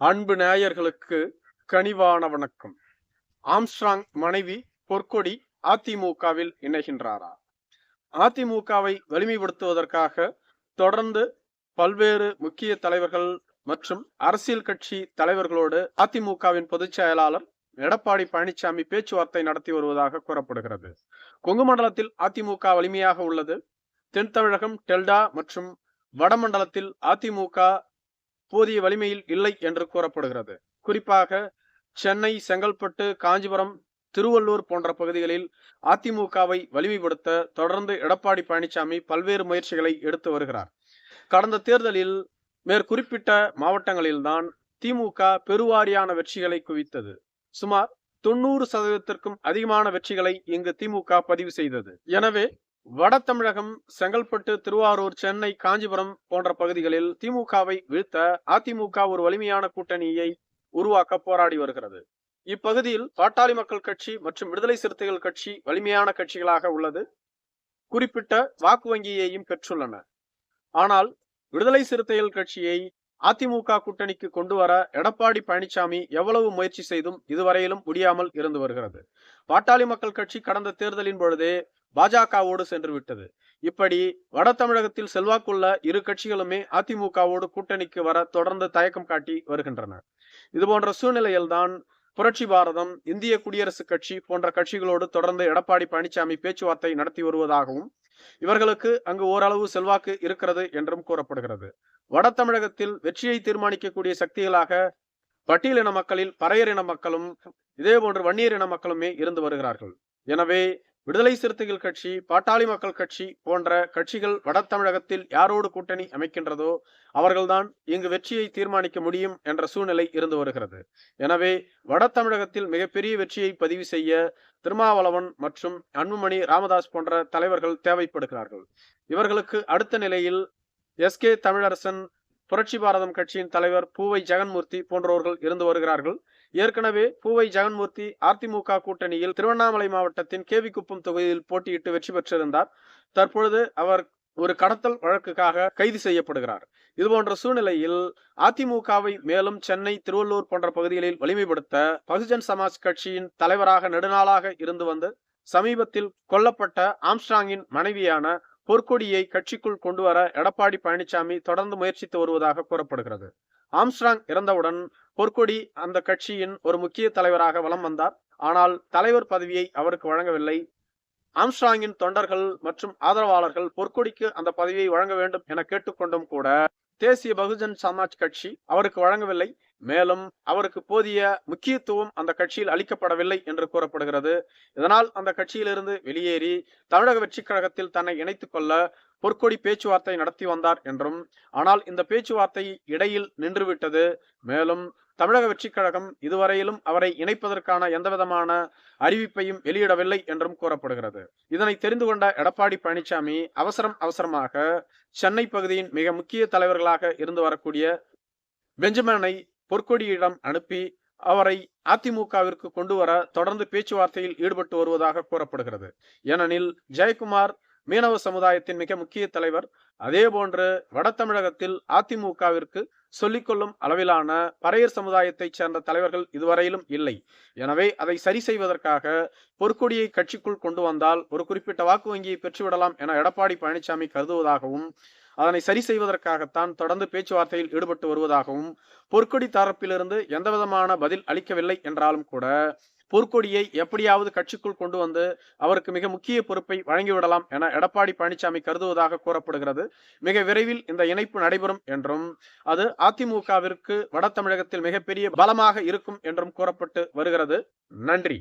அன்பு நேயர்களுக்கு கனிவான வணக்கம். ஆம்ஸ்ட்ராங் மனைவி பொற்கொடி அதிமுகவில் இணைகின்றாரா? அதிமுகவை வலிமைப்படுத்துவதற்காக தொடர்ந்து பல்வேறு முக்கிய தலைவர்கள் மற்றும் அரசியல் கட்சி தலைவர்களோடு அதிமுகவின் பொதுச் செயலாளர் எடப்பாடி பழனிசாமி பேச்சுவார்த்தை நடத்தி வருவதாக கூறப்படுகிறது. கொங்கு மண்டலத்தில் அதிமுக வலிமையாக உள்ளது. தென் தமிழகம், டெல்டா மற்றும் வடமண்டலத்தில் அதிமுக போதிய வலிமையில் இல்லை என்று கூறப்படுகிறது. குறிப்பாக சென்னை, செங்கல்பட்டு, காஞ்சிபுரம், திருவள்ளூர் போன்ற பகுதிகளில் அதிமுகவை வலிமைப்படுத்த தொடர்ந்து எடப்பாடி பழனிசாமி பல்வேறு முயற்சிகளை எடுத்து வருகிறார். கடந்த தேர்தலில் மேற்குறிப்பிட்ட மாவட்டங்களில்தான் திமுக பெருவாரியான வெற்றிகளை குவித்தது. சுமார் 90% அதிகமான வெற்றிகளை இங்கு திமுக பதிவு செய்தது. எனவே வட தமிழகம், செங்கல்பட்டு, திருவாரூர், சென்னை, காஞ்சிபுரம் போன்ற பகுதிகளில் திமுகவை வீழ்த்த அதிமுக ஒரு வலிமையான கூட்டணியை உருவாக்க போராடி வருகிறது. இப்பகுதியில் பாட்டாளி மக்கள் கட்சி மற்றும் விடுதலை சிறுத்தைகள் கட்சி வலிமையான கட்சிகளாக உள்ளது. குறிப்பிட்ட வாக்கு வங்கியையும் பெற்றுள்ளன. ஆனால் விடுதலை சிறுத்தைகள் கட்சியை அதிமுக கூட்டணிக்கு கொண்டு வர எடப்பாடி பழனிசாமி எவ்வளவு முயற்சி செய்தும் இதுவரையிலும் முடியாமல் இருந்து வருகிறது. பாட்டாளி மக்கள் கட்சி கடந்த தேர்தலின் பொழுதே பாஜகவோடு சென்று விட்டது. இப்படி வட தமிழகத்தில் செல்வாக்குள்ள இரு கட்சிகளுமே அதிமுகவோடு கூட்டணிக்கு வர தொடர்ந்து தயக்கம் காட்டி வருகின்றன. இதுபோன்ற சூழ்நிலையில்தான் புரட்சி பாரதம், இந்திய குடியரசுக் கட்சி போன்ற கட்சிகளோடு தொடர்ந்து எடப்பாடி பழனிசாமி பேச்சுவார்த்தை நடத்தி வருவதாகவும் இவர்களுக்கு அங்கு ஓரளவு செல்வாக்கு இருக்கிறது என்றும் கூறப்படுகிறது. வட தமிழகத்தில் வெற்றியை தீர்மானிக்கக்கூடிய சக்திகளாக பட்டியலின மக்களில் பறையர் இன மக்களும் இதேபோன்று வன்னியர் இன மக்களுமே இருந்து வருகிறார்கள். எனவே விடுதலை சிறுத்தைகள் கட்சி, பாட்டாளி மக்கள் கட்சி போன்ற கட்சிகள் வட தமிழகத்தில் யாரோடு கூட்டணி அமைக்கின்றதோ அவர்கள்தான் இங்கு வெற்றியை தீர்மானிக்க முடியும் என்ற சூழ்நிலை இருந்து வருகிறது. எனவே வட தமிழகத்தில் மிகப்பெரிய வெற்றியை பதிவு செய்ய திருமாவளவன் மற்றும் அன்புமணி ராமதாஸ் போன்ற தலைவர்கள் தேவைப்படுகிறார்கள். இவர்களுக்கு அடுத்த நிலையில் எஸ்.கே. தமிழரசன், புரட்சி பாரதம் கட்சியின் தலைவர் பூவை ஜெகன்மூர்த்தி போன்றவர்கள் இருந்து வருகிறார்கள். ஏற்கனவே பூவை ஜெகன்மூர்த்தி அதிமுக கூட்டணியில் திருவண்ணாமலை மாவட்டத்தின் கேவிக்குப்பம் தொகுதியில் போட்டியிட்டு வெற்றி பெற்றிருந்தார். தற்பொழுது அவர் ஒரு கடத்தல் வழக்குக்காக கைது செய்யப்படுகிறார். இதுபோன்ற சூழ்நிலையில் அதிமுகவை மேலும் சென்னை, திருவள்ளூர் போன்ற பகுதிகளில் வலிமைப்படுத்த பகுஜன் சமாஜ் கட்சியின் தலைவராக நெடுநாளாக இருந்து வந்து சமீபத்தில் கொல்லப்பட்ட ஆம்ஸ்ட்ராங்கின் மனைவியான பொற்கொடியை கட்சிக்குள் கொண்டு வர எடப்பாடி பழனிசாமி தொடர்ந்து முயற்சித்து வருவதாக கூறப்படுகிறது. ஆம்ஸ்ட்ராங் இறந்தவுடன் பொற்கொடி அந்த கட்சியின் ஒரு முக்கிய தலைவராக வலம் வந்தார். ஆனால் தலைவர் பதவியை அவருக்கு வழங்கவில்லை. ஆம்ஸ்ட்ராங்கின் தொண்டர்கள் மற்றும் ஆதரவாளர்கள் பொற்கொடிக்கு அந்த பதவியை வழங்க வேண்டும் என கேட்டுக்கொண்டும் கூட தேசிய பகுஜன் சமாஜ் கட்சி அவருக்கு வழங்கவில்லை. மேலும் அவருக்கு போதிய முக்கியத்துவம் அந்த கட்சியில் அளிக்கப்படவில்லை என்று கூறப்படுகிறது. இதனால் அந்த கட்சியிலிருந்து வெளியேறி தமிழக வெற்றி கழகத்தில் தன்னை இணைத்துக் கொள்ள பொற்கொடி பேச்சுவார்த்தை நடத்தி வந்தார் என்றும், ஆனால் இந்த பேச்சுவார்த்தை இடையில் நின்றுவிட்டது. மேலும் தமிழக வெற்றி கழகம் இதுவரையிலும் அவரை இணைப்பதற்கான எந்தவிதமான அறிவிப்பையும் வெளியிடவில்லை என்றும் கூறப்படுகிறது. இதனை தெரிந்து கொண்ட எடப்பாடி பழனிசாமி அவசரமாக சென்னை பகுதியின் மிக முக்கிய தலைவர்களாக இருந்து வரக்கூடிய பெஞ்சமினை பொற்கொடியிடம் அனுப்பி அவரை அதிமுகவிற்கு கொண்டு வர தொடர்ந்து பேச்சுவார்த்தையில் ஈடுபட்டு வருவதாக கூறப்படுகிறது. ஏனெனில் ஜெயக்குமார் மீனவ சமுதாயத்தின் மிக முக்கிய தலைவர். அதே போன்று வட தமிழகத்தில் அதிமுகவிற்கு சொல்லிக்கொள்ளும் அளவிலான பறையர் சமுதாயத்தைச் சேர்ந்த தலைவர்கள் இதுவரையிலும் இல்லை. எனவே அதை சரி செய்வதற்காக பொற்கொடியை கட்சிக்குள் கொண்டு வந்தால் ஒரு குறிப்பிட்ட வாக்கு வங்கியை பெற்றுவிடலாம் என எடப்பாடி பழனிசாமி கருதுவதாகவும், அதனை சரி செய்வதற்காகத்தான் தொடர்ந்து பேச்சுவார்த்தையில் ஈடுபட்டு வருவதாகவும், பொற்கொடி தரப்பிலிருந்து எந்தவிதமான பதில் அளிக்கவில்லை என்றாலும் கூட பொற்கொடியை எப்படியாவது கட்சிக்குள் கொண்டு வந்து அவருக்கு மிக முக்கிய பொறுப்பை வழங்கிவிடலாம் என எடப்பாடி பழனிசாமி கருதுவதாக கூறப்படுகிறது. மிக விரைவில் இந்த இணைப்பு நடைபெறும் என்றும், அது அதிமுகவிற்கு வட தமிழகத்தில் மிகப்பெரிய பலமாக இருக்கும் என்றும் கூறப்பட்டு வருகிறது. நன்றி.